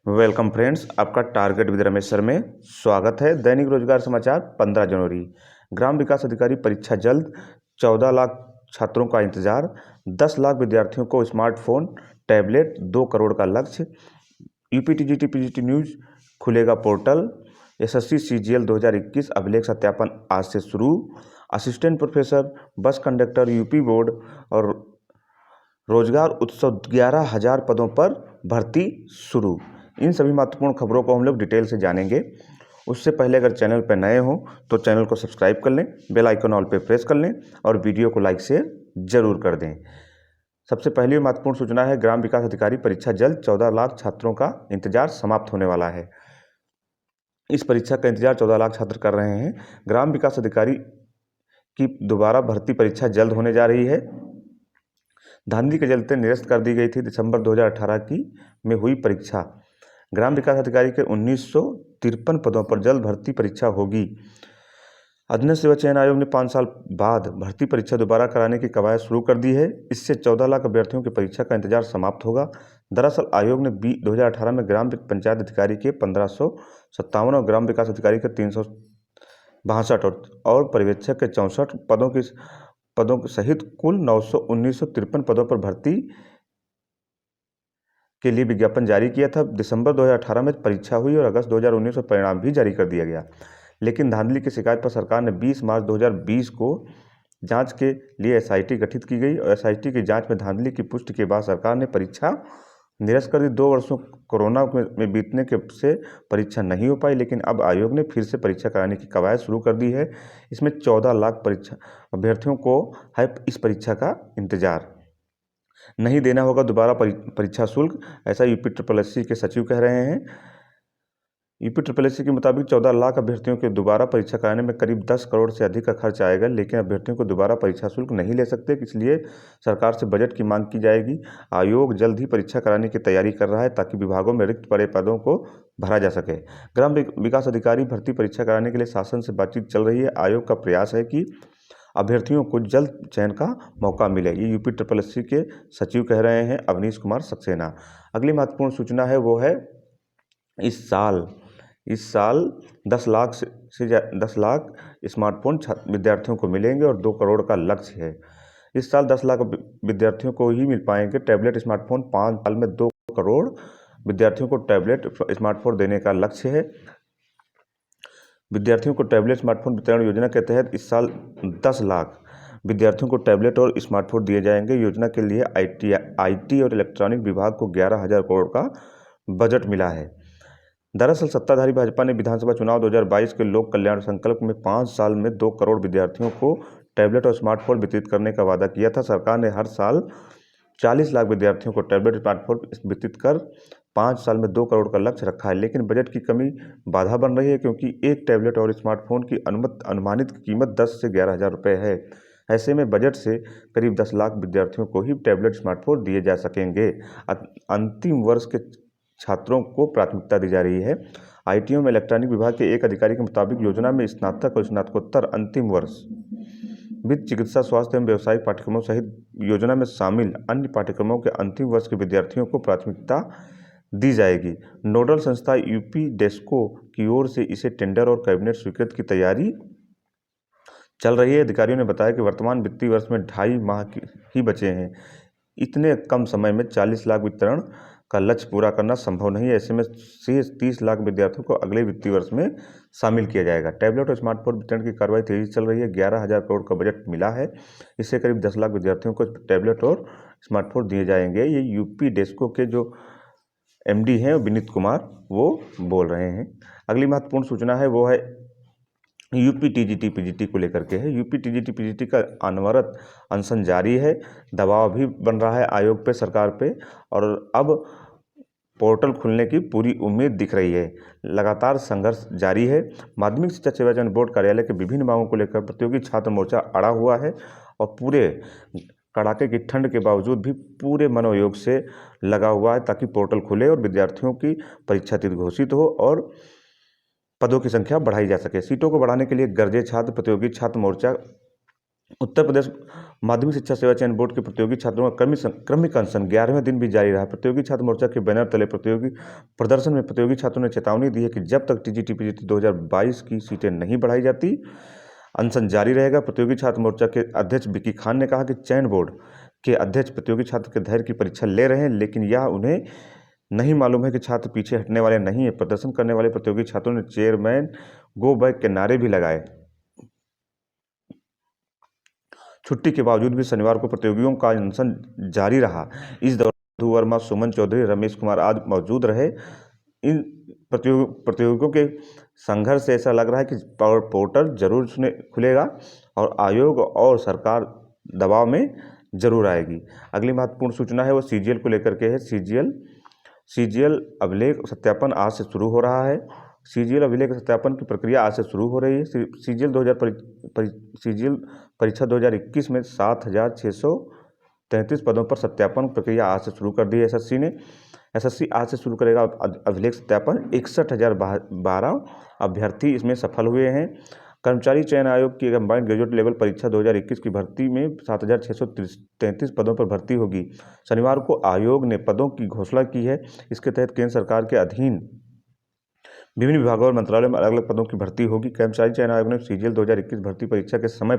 Welcome friends, आपका target with Ramesh sir में स्वागत है। दैनिक रोजगार समाचार 15 जनवरी। ग्राम विकास अधिकारी परीक्षा जल्द, 14 लाख छात्रों का इंतजार, 10 लाख विद्यार्थियों को स्मार्टफोन टैबलेट, 2 करोड़ का लक्ष्य। यूपी टीजीटी पीजीटी न्यूज खुलेगा पोर्टल। एसएससी सीजीएल 2021 अभिलेख सत्यापन आज से शुरू। Assistant professor, bus conductor, UP board और रोजगार उत्सव 11,000 पदों पर भर्ती शुरू। इन सभी महत्वपूर्ण खबरों को हम लोग डिटेल से जानेंगे। उससे पहले अगर चैनल पर नए हो तो चैनल को सब्सक्राइब कर लें, बेल आइकन ऑल पे प्रेस कर लें और वीडियो को लाइक शेयर जरूर कर दें। सबसे पहली महत्वपूर्ण सूचना है, ग्राम विकास अधिकारी परीक्षा जल्द, 14 लाख छात्रों का इंतजार समाप्त होने वाला है। इस परीक्षा का इंतजार 14 लाख छात्र कर रहे हैं। ग्राम विकास अधिकारी की दोबारा भर्ती परीक्षा जल्द होने जा रही है। धांधली के चलते निरस्त कर दी गई थी दिसंबर 2018 की में हुई परीक्षा। ग्राम विकास अधिकारी के 1953 पदों पर जल्द भर्ती परीक्षा होगी। अधीनस्थ सेवा चयन आयोग ने 5 साल बाद भर्ती परीक्षा दोबारा कराने की कवायद शुरू कर दी है। इससे 14 लाख अभ्यर्थियों की परीक्षा का इंतजार समाप्त होगा। दरअसल आयोग ने 2018 में ग्राम पंचायत अधिकारी के 1557 और ग्राम विकास अधिकारी के 362 और पर्यवेक्षक के 64 पदों सहित कुल 1953 पदों पर भर्ती के लिए विज्ञापन जारी किया था। दिसंबर 2018 में परीक्षा हुई और अगस्त 2019 में परिणाम भी जारी कर दिया गया। लेकिन धांधली की शिकायत पर सरकार ने 20 मार्च 2020 को जांच के लिए एसआईटी गठित की गई और एसआईटी की जांच में धांधली की पुष्टि के बाद सरकार ने परीक्षा निरस्त कर दी। 2 वर्षों कोरोना में बीतने के से परीक्षा नहीं हो पाई, लेकिन अब आयोग ने फिर से परीक्षा कराने की कवायद शुरू कर दी है। इसमें 14 लाख परीक्षा अभ्यर्थियों को है इस परीक्षा का इंतजार। नहीं देना होगा दोबारा परीक्षा शुल्क, ऐसा यूपी ट्रिपल एससी के सचिव कह रहे हैं। यूपी ट्रिपल एससी के मुताबिक 14 लाख अभ्यर्थियों के दोबारा परीक्षा कराने में करीब 10 करोड़ से अधिक का खर्च आएगा, लेकिन अभ्यर्थियों को दोबारा परीक्षा शुल्क नहीं ले सकते, इसलिए सरकार से बजट की मांग की जाएगी। आयोग जल्द ही परीक्षा कराने की तैयारी कर रहा है ताकि विभागों में रिक्त पड़े पदों को भरा जा सके। ग्राम विकास अधिकारी भर्ती परीक्षा कराने के लिए शासन से बातचीत चल रही है। आयोग का प्रयास है कि अभ्यर्थियों को जल्द चयन का मौका मिले, ये यूपी ट्रिपल एससी के सचिव कह रहे हैं अवनीश कुमार सक्सेना। अगली महत्वपूर्ण सूचना है वो है इस साल 10 लाख से 10 लाख स्मार्टफोन विद्यार्थियों को मिलेंगे और 2 करोड़ का लक्ष्य है। इस साल 10 लाख विद्यार्थियों को ही मिल पाएंगे टैबलेट स्मार्टफोन। 5 साल में 2 करोड़ विद्यार्थियों को टैबलेट स्मार्टफोन देने का लक्ष्य है। विद्यार्थियों को टैबलेट स्मार्टफोन वितरण योजना के तहत इस साल 10 लाख विद्यार्थियों को टैबलेट और स्मार्टफोन दिए जाएंगे। योजना के लिए आईटी और इलेक्ट्रॉनिक विभाग को 11,000 करोड़ का बजट मिला है। दरअसल सत्ताधारी भाजपा ने विधानसभा चुनाव 2022 के लोक कल्याण संकल्प में 5 साल में 2 करोड़ विद्यार्थियों को टैबलेट और स्मार्टफोन वितरित करने का वादा किया था। सरकार ने हर साल 40 लाख विद्यार्थियों को टैबलेट स्मार्टफोन वितरित कर 5 साल में 2 करोड़ का लक्ष्य रखा है, लेकिन बजट की कमी बाधा बन रही है क्योंकि एक टैबलेट और स्मार्टफोन की अनुमानित कीमत 10 से 11,000 रुपये है। ऐसे में बजट से करीब 10 लाख विद्यार्थियों को ही टैबलेट स्मार्टफोन दिए जा सकेंगे। अंतिम वर्ष के छात्रों को प्राथमिकता दी जा रही है। आईटीओ में इलेक्ट्रॉनिक विभाग के एक अधिकारी के मुताबिक योजना में स्नातक और स्नातकोत्तर अंतिम वर्ष वित्त, चिकित्सा, स्वास्थ्य एवं व्यावसायिक पाठ्यक्रमों सहित योजना में शामिल अन्य पाठ्यक्रमों के अंतिम वर्ष के विद्यार्थियों को प्राथमिकता दी जाएगी। नोडल संस्था यूपी डेस्को की ओर से इसे टेंडर और कैबिनेट स्वीकृत की तैयारी चल रही है। अधिकारियों ने बताया कि वर्तमान वित्तीय वर्ष में 2.5 माह ही बचे हैं। इतने कम समय में 40 लाख वितरण का लक्ष्य पूरा करना संभव नहीं है। ऐसे में शेष 30 लाख विद्यार्थियों को अगले वित्तीय वर्ष में शामिल किया जाएगा। टैबलेट और स्मार्टफोन वितरण की कार्रवाई तेजी चल रही है। 11,000 करोड़ का बजट मिला है। इससे करीब 10 लाख विद्यार्थियों को टैबलेट और स्मार्टफोन दिए जाएंगे। ये यूपी डेस्को के जो एमडी हैं विनीत कुमार वो बोल रहे हैं। अगली महत्वपूर्ण सूचना है वो है यूपी टीजीटी पीजीटी को लेकर के है। यूपी टीजीटी पीजीटी का अनवरत अनशन जारी है। दबाव भी बन रहा है आयोग पे, सरकार पे, और अब पोर्टल खुलने की पूरी उम्मीद दिख रही है। लगातार संघर्ष जारी है। माध्यमिक शिक्षा सेवा चयन बोर्ड कार्यालय के विभिन्न मांगों को लेकर प्रतियोगी छात्र मोर्चा अड़ा हुआ है और पूरे कड़ाके की ठंड के बावजूद भी पूरे मनोयोग से लगा हुआ है ताकि पोर्टल खुले और विद्यार्थियों की परीक्षा तिथि घोषित हो और पदों की संख्या बढ़ाई जा सके। सीटों को बढ़ाने के लिए गरजे छात्र प्रतियोगी छात्र मोर्चा उत्तर प्रदेश माध्यमिक शिक्षा सेवा चयन बोर्ड के प्रतियोगी छात्रों का क्रमिक अनशन 11वें दिन भी जारी रहा। प्रतियोगी छात्र मोर्चा के बैनर तले प्रतियोगी प्रदर्शन में प्रतियोगी छात्रों ने चेतावनी दी है कि जब तक टीजीटी पीजीटी 2022 की सीटें नहीं बढ़ाई जाती, अनशन जारी रहेगा। प्रतियोगी छात्र मोर्चा के अध्यक्ष विकी खान ने कहा कि चयन बोर्ड के अध्यक्ष प्रतियोगी छात्र के धैर्य की परीक्षा ले रहे हैं, लेकिन यह उन्हें नहीं मालूम है कि छात्र पीछे हटने वाले नहीं है। प्रदर्शन करने वाले प्रतियोगी छात्रों ने चेयरमैन गो बैक के नारे भी लगाए। छुट्टी के बावजूद भी शनिवार को प्रतियोगियों का अनशन जारी रहा। इस दौरान मधु वर्मा, सुमन चौधरी, रमेश कुमार आदि मौजूद रहे। इन प्रतियोगियों के संघर्ष से ऐसा लग रहा है कि पोर्टल जरूर खुलेगा और आयोग और सरकार दबाव में जरूर आएगी। अगली महत्वपूर्ण सूचना है वो सीजीएल को लेकर के है। सीजीएल अभिलेख सत्यापन आज से शुरू हो रहा है। सीजीएल अभिलेख सत्यापन की प्रक्रिया आज से शुरू हो रही है। सीजीएल परीक्षा 2021 में 7,633 पदों पर सत्यापन प्रक्रिया आज से शुरू कर दी है एसएससी ने। एसएससी आज से शुरू करेगा अभिलेख सत्यापन। 61,012 अभ्यर्थी इसमें सफल हुए हैं। कर्मचारी चयन आयोग की कंबाइंड ग्रेजुएट लेवल परीक्षा 2021 की भर्ती में 7,633 पदों पर भर्ती होगी। शनिवार को आयोग ने पदों की घोषणा की है। इसके तहत केंद्र सरकार के अधीन विभिन्न विभागों और मंत्रालयों में अलग अलग पदों की भर्ती होगी। कर्मचारी चयन आयोग ने सीजीएल 2021 भर्ती परीक्षा के समय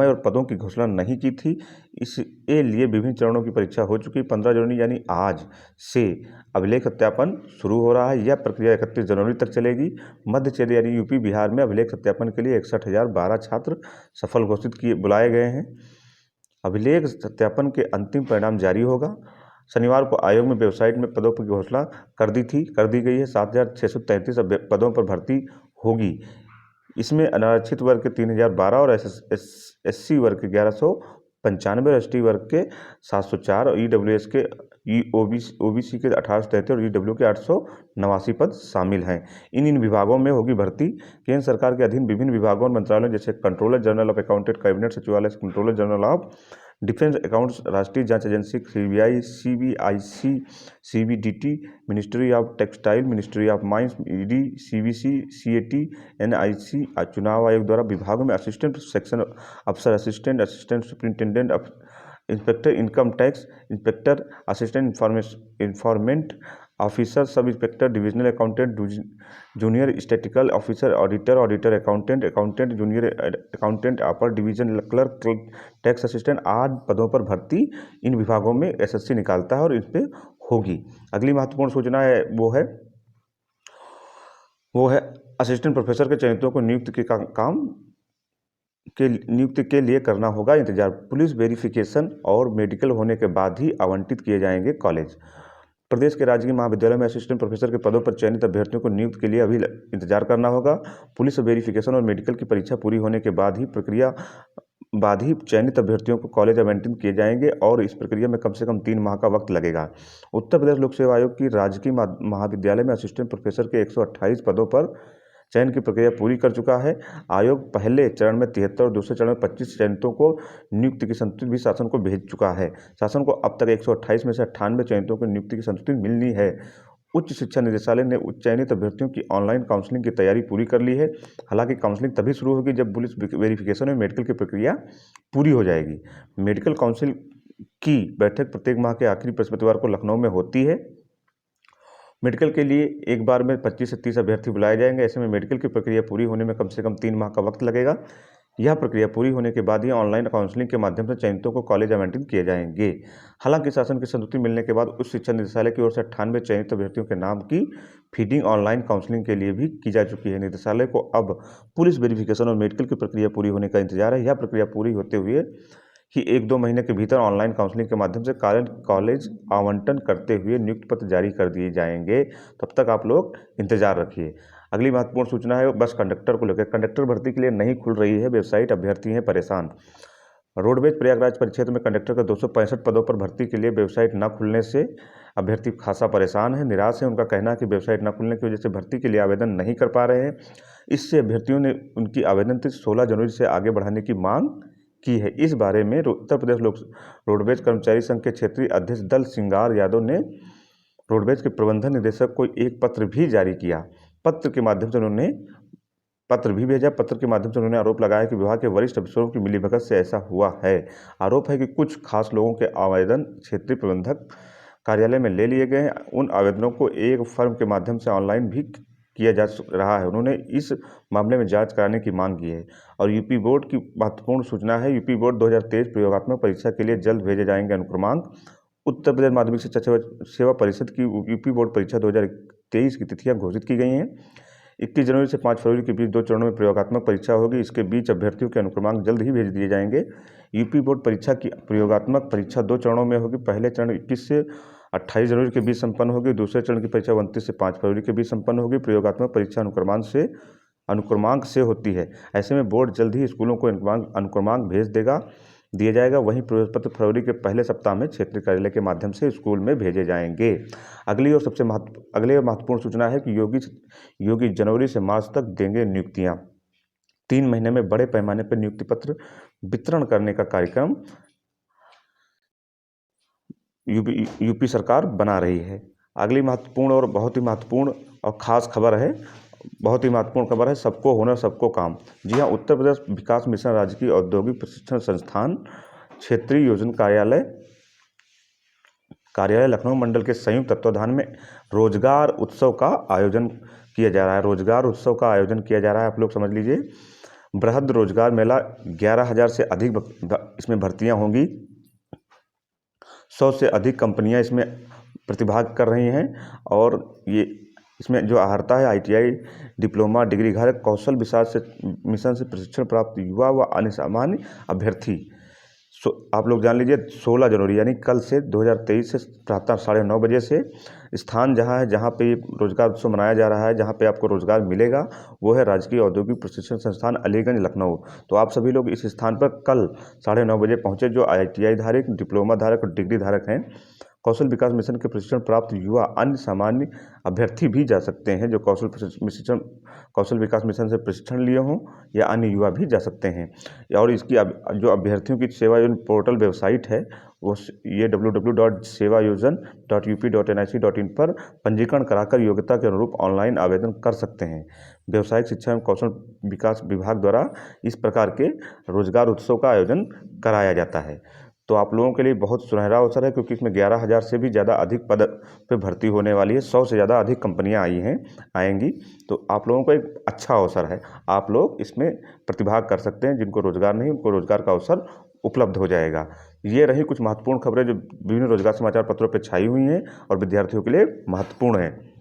और पदों की घोषणा नहीं की थी। इसके लिए विभिन्न चरणों की परीक्षा हो चुकी। 15 जनवरी यानी आज से अभिलेख सत्यापन शुरू हो रहा है। यह प्रक्रिया 31 जनवरी तक चलेगी। मध्य क्षेत्र यानी यूपी बिहार में अभिलेख सत्यापन के लिए 61,012 छात्र सफल घोषित बुलाए गए हैं। अभिलेख सत्यापन के अंतिम परिणाम जारी होगा। शनिवार को आयोग में वेबसाइट में पदों की घोषणा कर दी गई है। 7,633 पदों पर भर्ती होगी। इसमें अनारक्षित वर्ग के 3,012 और एससी वर्ग के 1,195 और एसटी वर्ग के 704 और ईडब्ल्यूएस के ओबीसी के 1,833 और ईडब्ल्यू के 889 पद शामिल हैं। इन विभागों में होगी भर्ती। केंद्र सरकार के अधीन विभिन्न विभागों और मंत्रालयों जैसे controller general of accountant, cabinet सचिवालय, controller general of defence accounts, राष्ट्रीय जांच agency, CBI, CBIC, CBDT, ministry of textile, ministry of mines, ED, CBC, CAT, NIC, चुनाव आयोग द्वारा विभागों में असिस्टेंट सेक्शन अफसर, assistant superintendent, inspector income tax, inspector, assistant informant officer, sub inspector, divisional accountant, junior statistical officer, auditor accountant, junior accountant, upper division clerk, tax assistant आदि पदों पर भर्ती इन विभागों में एसएससी निकालता है और इस पर होगी। अगली महत्वपूर्ण सूचना है वो है असिस्टेंट प्रोफेसर के चयनितों को नियुक्ति के लिए करना होगा इंतजार। पुलिस वेरिफिकेशन और मेडिकल होने के बाद ही आवंटित किए जाएंगे कॉलेज। प्रदेश के राजकीय महाविद्यालय में असिस्टेंट प्रोफेसर के पदों पर चयनित अभ्यर्थियों को नियुक्ति के लिए अभी इंतजार करना होगा। पुलिस वेरिफिकेशन और मेडिकल की परीक्षा पूरी होने के बाद ही चयनित अभ्यर्थियों को कॉलेज आवंटित किए जाएंगे और इस प्रक्रिया में कम से कम 3 माह का वक्त लगेगा। उत्तर प्रदेश लोक सेवा आयोग की राजकीय महाविद्यालय में असिस्टेंट प्रोफेसर के 128 पदों पर चयन की प्रक्रिया पूरी कर चुका है। आयोग पहले चरण में 73 और दूसरे चरण में 25 चयनितों को नियुक्ति की संस्तुति भी शासन को भेज चुका है। शासन को अब तक 128 में से 98 चयनितों को नियुक्ति की संस्तुति मिलनी है। उच्च शिक्षा निदेशालय ने चयनित अभ्यर्थियों की ऑनलाइन काउंसलिंग की तैयारी पूरी कर ली है। हालांकि काउंसलिंग तभी शुरू होगी जब पुलिस वेरिफिकेशन और मेडिकल की प्रक्रिया पूरी हो जाएगी। मेडिकल काउंसिल की बैठक प्रत्येक माह के आखिरी बृहस्पतिवार को लखनऊ में होती है। मेडिकल के लिए एक बार में 25 से 30 अभ्यर्थी बुलाए जाएंगे। ऐसे में मेडिकल की प्रक्रिया पूरी होने में कम से कम 3 माह का वक्त लगेगा। यह प्रक्रिया पूरी होने के बाद ही ऑनलाइन काउंसलिंग के माध्यम से चयनितों को कॉलेज आवंटित किए जाएंगे। हालांकि शासन की संस्तुति मिलने के बाद उच्च शिक्षा निदेशालय की ओर से 98 चयनित अभ्यर्थियों के नाम की फीडिंग ऑनलाइन काउंसलिंग के लिए भी की जा चुकी है। निदेशालय को अब पुलिस वेरिफिकेशन और मेडिकल की प्रक्रिया पूरी होने का इंतजार है। यह प्रक्रिया पूरी होते हुए कि 1-2 महीने के भीतर ऑनलाइन काउंसलिंग के माध्यम से कॉलेज आवंटन करते हुए नियुक्ति पत्र जारी कर दिए जाएंगे। तब तक आप लोग इंतजार रखिए। अगली महत्वपूर्ण सूचना है बस कंडक्टर को लेकर। कंडक्टर भर्ती के लिए नहीं खुल रही है वेबसाइट, अभ्यर्थी हैं परेशान। रोडवेज प्रयागराज परिक्षेत्र में कंडक्टर के 265 पदों पर भर्ती के लिए वेबसाइट न खुलने से अभ्यर्थी खासा परेशान है, निराश है। उनका कहना है कि वेबसाइट न खुलने की वजह से भर्ती के लिए आवेदन नहीं कर पा रहे हैं। इससे अभ्यर्थियों ने उनकी आवेदन तिथि 16 जनवरी से आगे बढ़ाने की मांग की है। इस बारे में उत्तर प्रदेश रोडवेज कर्मचारी संघ के क्षेत्रीय अध्यक्ष दल सिंगार यादव ने रोडवेज के प्रबंधन निदेशक को एक पत्र भी जारी किया। पत्र के माध्यम से उन्होंने पत्र भी भेजा। पत्र के माध्यम से उन्होंने आरोप लगाया कि विभाग के वरिष्ठ अफसरों की मिलीभगत से ऐसा हुआ है। आरोप है कि कुछ खास लोगों के आवेदन क्षेत्रीय प्रबंधक कार्यालय में ले लिए गए हैं। उन आवेदनों को एक फर्म के माध्यम से ऑनलाइन भी किया जा रहा है। उन्होंने इस मामले में जांच कराने की मांग की है। और यूपी बोर्ड की महत्वपूर्ण सूचना है, यूपी बोर्ड 2023 प्रयोगात्मक परीक्षा के लिए जल्द भेजे जाएंगे अनुक्रमांक। उत्तर प्रदेश माध्यमिक शिक्षा सेवा परिषद की यूपी बोर्ड परीक्षा 2023 की तिथियां घोषित की गई हैं। 21 जनवरी से 5 फरवरी के बीच 2 चरणों में प्रयोगात्मक परीक्षा होगी। इसके बीच अभ्यर्थियों के अनुक्रमांक जल्द ही भेज दिए जाएंगे। यूपी बोर्ड परीक्षा की प्रयोगात्मक परीक्षा 2 चरणों में होगी। पहले चरण 21 से 28 जनवरी के बीच संपन्न होगी। दूसरे चरण की परीक्षा 29 से 5 फरवरी के बीच संपन्न होगी। प्रयोगात्मक परीक्षा अनुक्रमांक से होती है। ऐसे में बोर्ड जल्द ही स्कूलों को अनुक्रमांक भेज दिया जाएगा। वहीं प्रवेश पत्र फरवरी के पहले सप्ताह में क्षेत्रीय कार्यालय के माध्यम से स्कूल में भेजे जाएंगे। अगली महत्वपूर्ण सूचना है कि योगी जनवरी से मार्च तक देंगे नियुक्तियां। 3 महीने में बड़े पैमाने पर नियुक्ति पत्र वितरण करने का कार्यक्रम यूपी सरकार बना रही है। अगली महत्वपूर्ण और बहुत ही महत्वपूर्ण और खास खबर है, बहुत ही महत्वपूर्ण खबर है, सबको हुनर सबको काम। जी हाँ, उत्तर प्रदेश विकास मिशन राजकीय औद्योगिक प्रशिक्षण संस्थान क्षेत्रीय योजना कार्यालय लखनऊ मंडल के संयुक्त तत्वाधान में रोजगार उत्सव का आयोजन किया जा रहा है। रोजगार उत्सव का आयोजन किया जा रहा है, आप लोग समझ लीजिए। बृहद रोजगार मेला, 11,000 से अधिक इसमें भर्तियां होंगी। 100 से अधिक कंपनियां इसमें प्रतिभाग कर रही हैं। और ये इसमें जो अहर्ता है, ITI डिप्लोमा डिग्री घर कौशल विकास मिशन से प्रशिक्षण प्राप्त युवा व अन्य सामान्य अभ्यर्थी। आप लोग जान लीजिए 16 जनवरी यानी कल से 2023 से प्रातः 9:30 बजे से स्थान जहाँ पे ये रोजगार उत्सव मनाया जा रहा है, जहाँ पे आपको रोजगार मिलेगा, वो है राजकीय औद्योगिक प्रशिक्षण संस्थान अलीगंज लखनऊ। तो आप सभी लोग इस स्थान पर कल 9:30 बजे पहुँचे। जो ITI धारक, डिप्लोमा धारक और डिग्री धारक हैं, कौशल विकास मिशन के प्रशिक्षण प्राप्त युवा अन्य सामान्य अभ्यर्थी भी जा सकते हैं। जो कौशल विकास मिशन से प्रशिक्षण लिए हों या अन्य युवा भी जा सकते हैं। और इसकी जो अभ्यर्थियों की सेवा योजना पोर्टल वेबसाइट है, वो ये www.sevayojan.up.nic.in पर पंजीकरण कराकर योग्यता के अनुरूप ऑनलाइन आवेदन कर सकते हैं। व्यावसायिक शिक्षा एवं कौशल विकास विभाग द्वारा इस प्रकार के रोजगार उत्सव का आयोजन कराया जाता है। तो आप लोगों के लिए बहुत सुनहरा अवसर है, क्योंकि इसमें 11,000 से भी ज़्यादा अधिक पद पे भर्ती होने वाली है। 100 से ज़्यादा अधिक कंपनियां आएंगी। तो आप लोगों को एक अच्छा अवसर है, आप लोग इसमें प्रतिभाग कर सकते हैं। जिनको रोजगार नहीं, उनको रोजगार का अवसर उपलब्ध हो जाएगा। ये रही कुछ महत्वपूर्ण खबरें जो विभिन्न रोजगार समाचार पत्रों पर छाई हुई हैं और विद्यार्थियों के लिए महत्वपूर्ण है।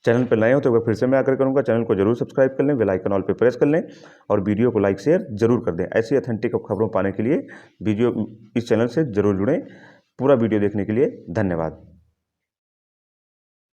चैनल पर नए हो तो एक बार फिर से मैं आकर करूँगा, चैनल को जरूर सब्सक्राइब कर लें, बेल आइकन ऑल पे प्रेस कर लें और वीडियो को लाइक शेयर जरूर कर दें। ऐसी ऑथेंटिक खबरों पाने के लिए इस चैनल से जरूर जुड़ें। पूरा वीडियो देखने के लिए धन्यवाद।